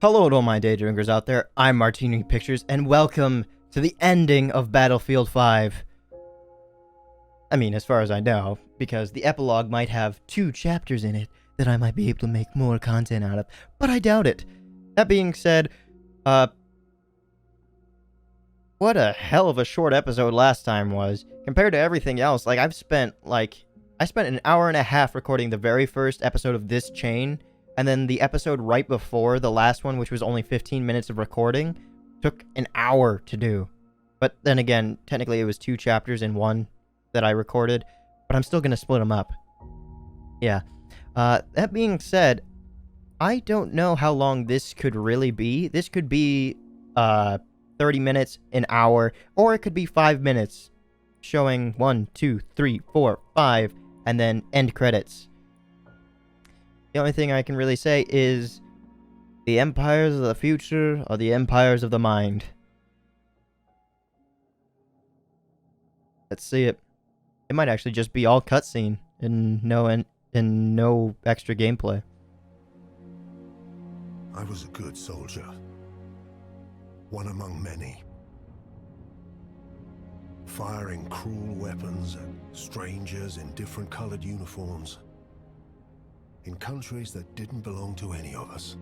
Hello to all my day drinkers out there, I'm MartiniPictures, and welcome to the ending of Battlefield 5. I mean, as far as I know, because the epilogue might have 2 chapters in it that I might be able to make more content out of, but I doubt it. That being said, what a hell of a short episode last time was. Compared to everything else, I spent an hour and a half recording the very first episode of this chain, and then the episode right before the last one, which was only 15 minutes of recording, took an hour to do. But then again, technically it was 2 chapters in one that I recorded, but I'm still going to split them up. Yeah. That being said, I don't know how long this could really be. This could be 30 minutes, an hour, or it could be 5 minutes, showing 1, 2, 3, 4, 5, and then end credits. The only thing I can really say is the empires of the future are the empires of the mind. Let's see it. It might actually just be all cutscene and no extra gameplay. I was a good soldier. One among many. Firing cruel weapons at strangers in different colored uniforms. In countries that didn't belong to any of us.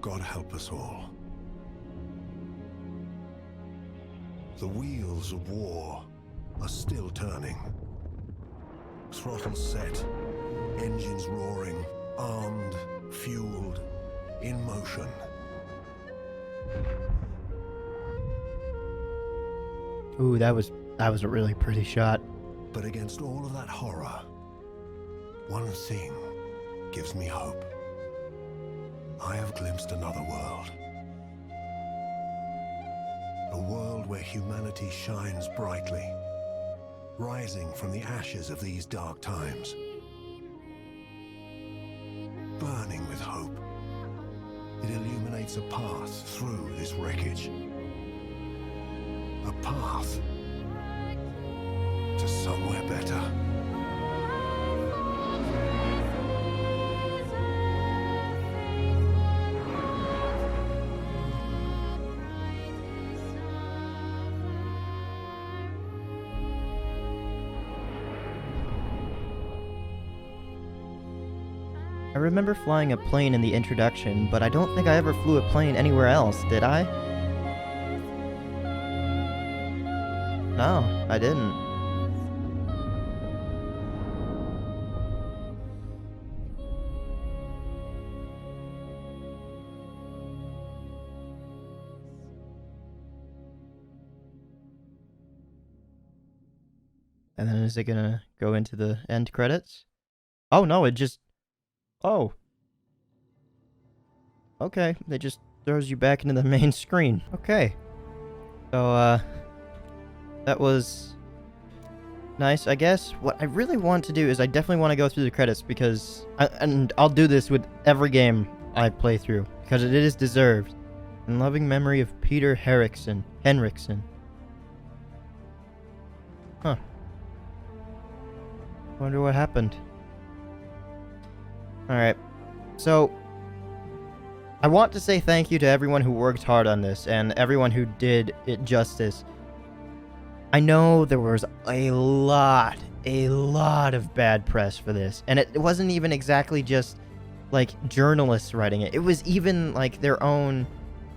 God help us all. The wheels of war are still turning. Throttles set, engines roaring, armed, fueled, in motion. Ooh, that was a really pretty shot. But against all of that horror, one thing gives me hope. I have glimpsed another world. A world where humanity shines brightly, rising from the ashes of these dark times. Burning with hope, it illuminates a path through this wreckage. A path to somewhere better. I remember flying a plane in the introduction, but I don't think I ever flew a plane anywhere else, did I? No, I didn't. And then is it gonna go into the end credits? Oh no, it just... Oh. Okay, it just throws you back into the main screen. Okay. So, that was nice, I guess. What I really want to do is I definitely want to go through the credits because... and I'll do this with every game I play through because it is deserved. In loving memory of Peter Henriksen. Huh. Wonder what happened. Alright, so I want to say thank you to everyone who worked hard on this and everyone who did it justice. I know there was a lot of bad press for this, and it wasn't even exactly just journalists writing it. It was even their own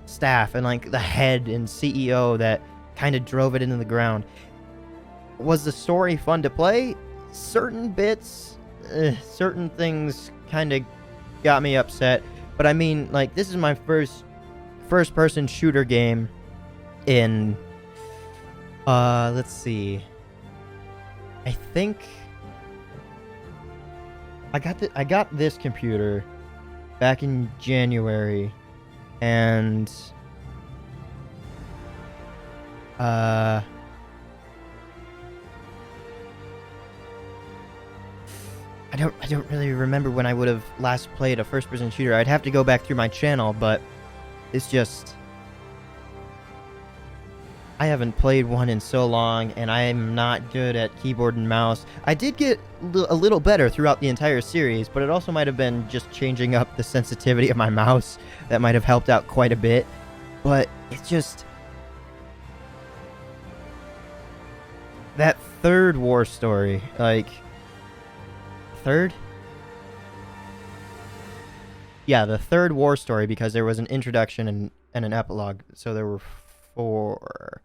staff and the head and CEO that kind of drove it into the ground. Was the story fun to play? Certain bits, certain things kind of got me upset, but I mean, this is my first-person shooter game in, let's see, I think I got this computer back in January, and, I don't really remember when I would have last played a first-person shooter. I'd have to go back through my channel, but it's just... I haven't played one in so long, and I'm not good at keyboard and mouse. I did get a little better throughout the entire series, but it also might have been just changing up the sensitivity of my mouse that might have helped out quite a bit. But it's just... that third war story, like... third? Yeah, the third war story, because there was an introduction and an epilogue, so there were 4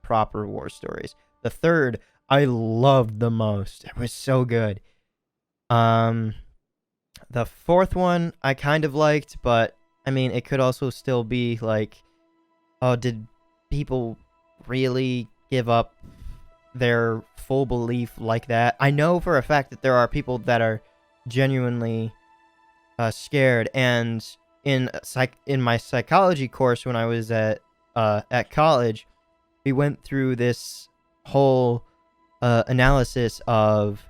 proper war stories. The third, I loved the most. It was so good. The fourth one, I kind of liked, but, I mean, it could also still be, like, oh, did people really give up their full belief like that? I know for a fact that there are people that are genuinely scared, and in my psychology course when I was at college, we went through this whole analysis of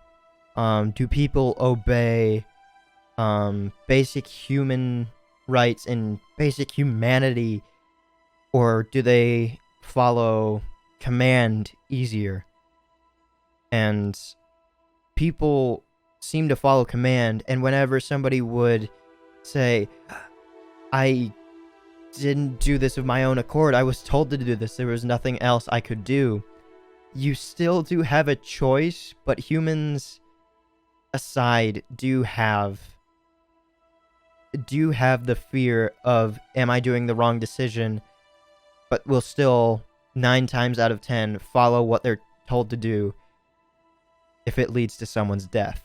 do people obey basic human rights and basic humanity, or do they follow command easier? And people seem to follow command, and whenever somebody would say, I didn't do this of my own accord, I was told to do this, there was nothing else I could do, you still do have a choice, but humans aside do have the fear of, am I doing the wrong decision, but will still 9 times out of 10 follow what they're told to do if it leads to someone's death.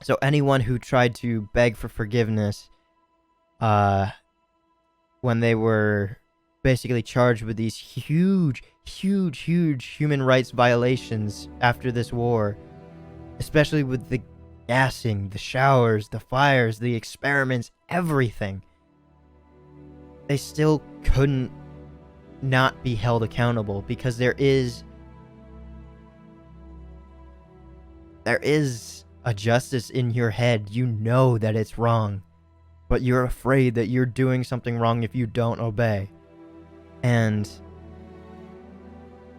So anyone who tried to beg for forgiveness when they were basically charged with these huge human rights violations after this war, especially with the gassing, the showers, the fires, the experiments, everything, they still couldn't not be held accountable, because there is a justice in your head. You know that it's wrong, but you're afraid that you're doing something wrong if you don't obey. And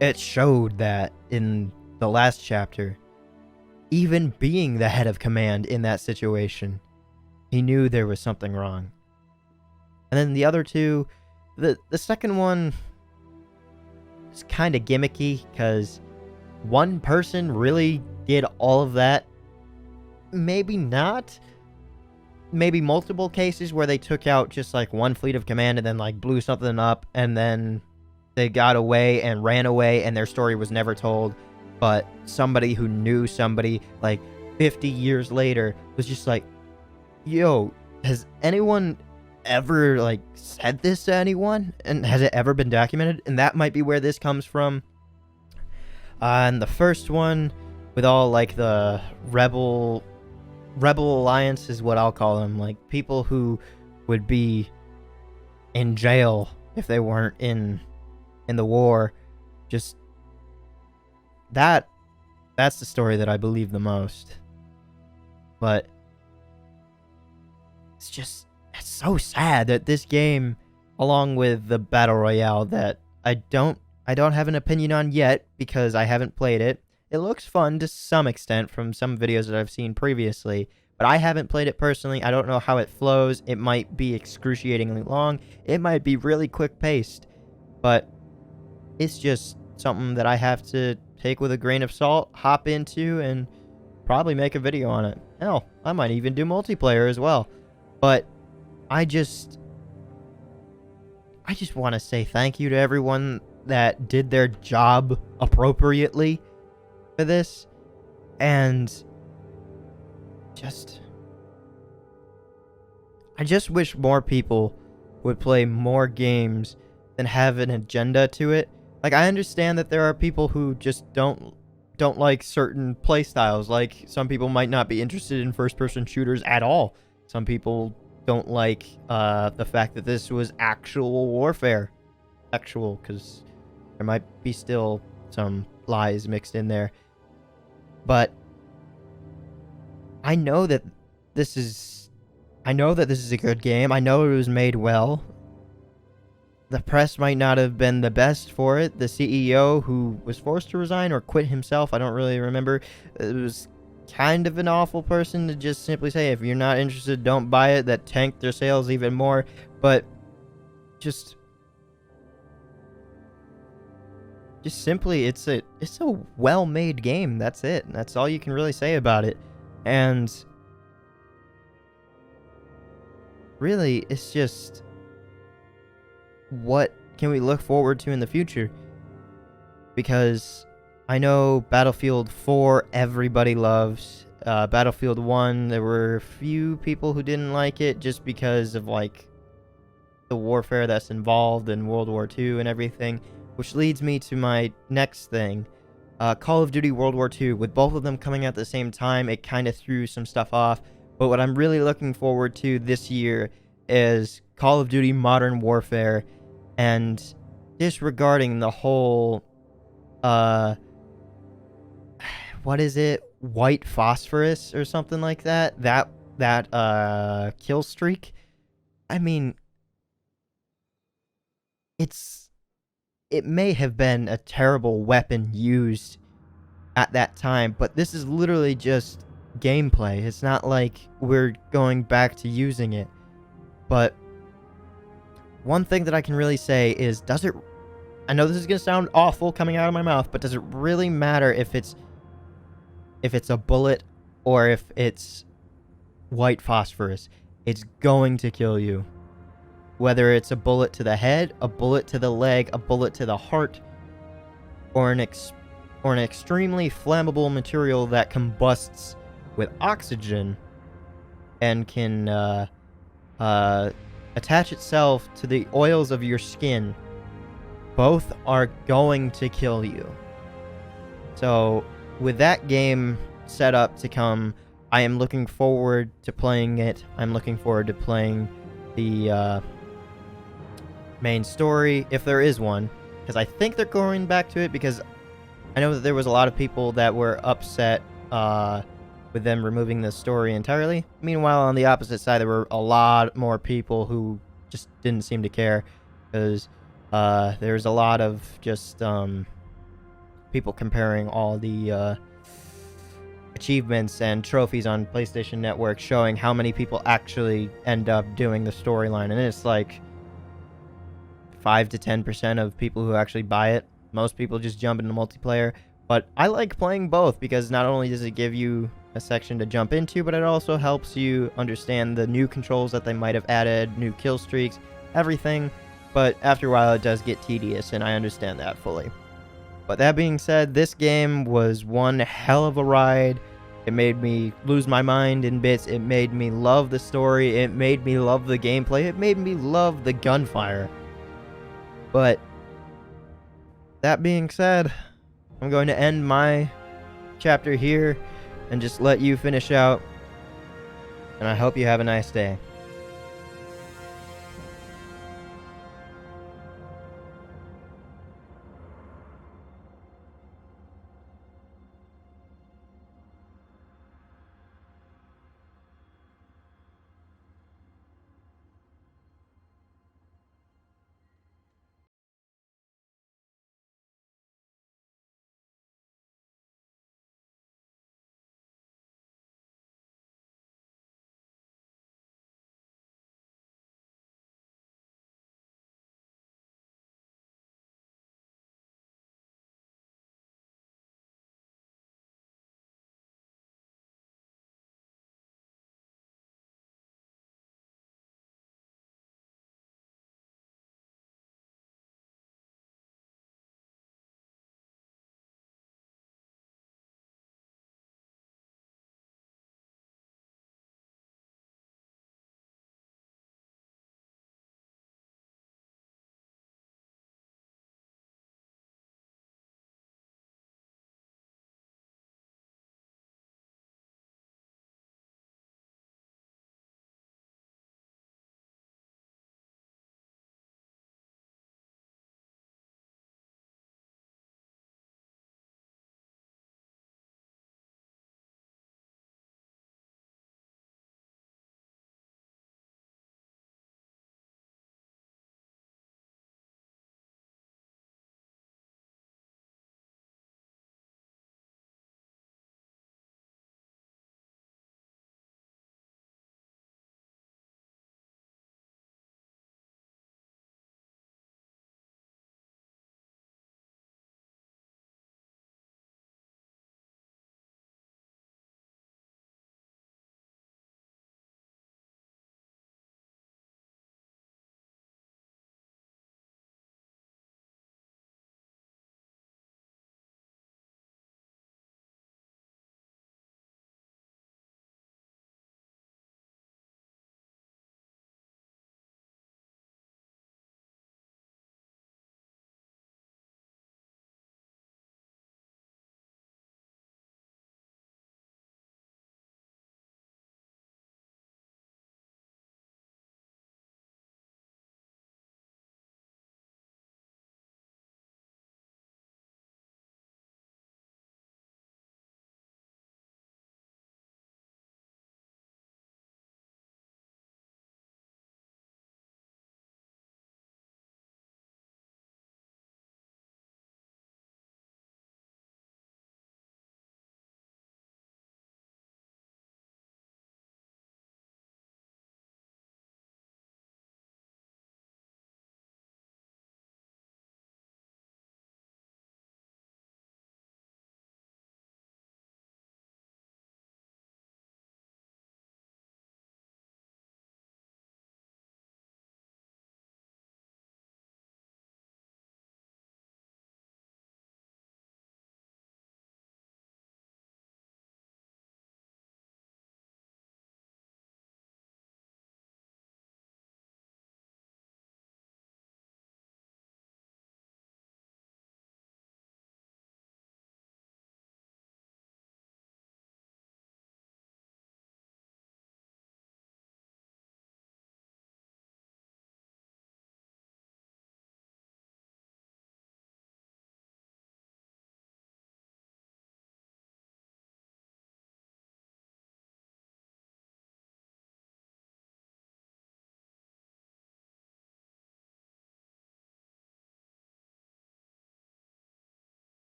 it showed that in the last chapter. Even being the head of command in that situation, he knew there was something wrong. And then the other two, the second one is kind of gimmicky, because one person really did all of that. Maybe not. Maybe multiple cases where they took out just like one fleet of command and then like blew something up, and then they got away and ran away and their story was never told. But somebody who knew somebody like 50 years later was just like, yo, has anyone ever like said this to anyone? And has it ever been documented? And that might be where this comes from. And the first one, with all like the rebel alliance is what I'll call them, like people who would be in jail if they weren't in the war, just that's the story that I believe the most. But it's so sad that this game, along with the battle royale that I don't have an opinion on yet because I haven't played it. It looks fun to some extent from some videos that I've seen previously, but I haven't played it personally. I don't know how it flows. It might be excruciatingly long. It might be really quick paced, but it's just something that I have to take with a grain of salt, hop into, and probably make a video on it. Hell, I might even do multiplayer as well. But I just want to say thank you to everyone that did their job appropriately for this, and I just wish more people would play more games than have an agenda to it. Like, I understand that there are people who just don't like certain playstyles. Like, some people might not be interested in first-person shooters at all. Some people don't like the fact that this was actual warfare. Actual, because there might be still some lies mixed in there. But I know that this is a good game. I know it was made well. the press might not have been the best for it. The CEO, who was forced to resign or quit himself, I don't really remember, it was kind of an awful person to just simply say, if you're not interested, don't buy it. That tanked their sales even more. But just simply, it's a well-made game. That's it. That's all you can really say about it. And really, it's just, what can we look forward to in the future? Because I know Battlefield 4 everybody loves. Battlefield 1, there were a few people who didn't like it just because of like the warfare that's involved in World War II and everything, which leads me to my next thing. Call of Duty World War II, with both of them coming out at the same time, it kind of threw some stuff off. But what I'm really looking forward to this year is Call of Duty Modern Warfare, and disregarding the whole what is it? White phosphorus or something like that? That kill streak? I mean, it may have been a terrible weapon used at that time, but this is literally just gameplay. It's not like we're going back to using it. But one thing that I can really say is, I know this is going to sound awful coming out of my mouth, but does it really matter if it's a bullet or if it's white phosphorus? It's going to kill you. Whether it's a bullet to the head, a bullet to the leg, a bullet to the heart, or an extremely flammable material that combusts with oxygen and can attach itself to the oils of your skin, both are going to kill you. So, with that game set up to come, I am looking forward to playing it. I'm looking forward to playing the main story, if there is one, because I think they're going back to it, because I know that there was a lot of people that were upset with them removing the story entirely. Meanwhile, on the opposite side, there were a lot more people who just didn't seem to care, because there's a lot of just people comparing all the achievements and trophies on PlayStation Network, showing how many people actually end up doing the storyline, and it's like 5 to 10% of people who actually buy it. Most people just jump into multiplayer, but I like playing both, because not only does it give you a section to jump into, but it also helps you understand the new controls that they might have added, new kill streaks, everything. But after a while, it does get tedious, and I understand that fully. But that being said, this game was one hell of a ride. It made me lose my mind in bits. It made me love the story. It made me love the gameplay. It made me love the gunfire. But that being said, I'm going to end my chapter here and just let you finish out. And I hope you have a nice day.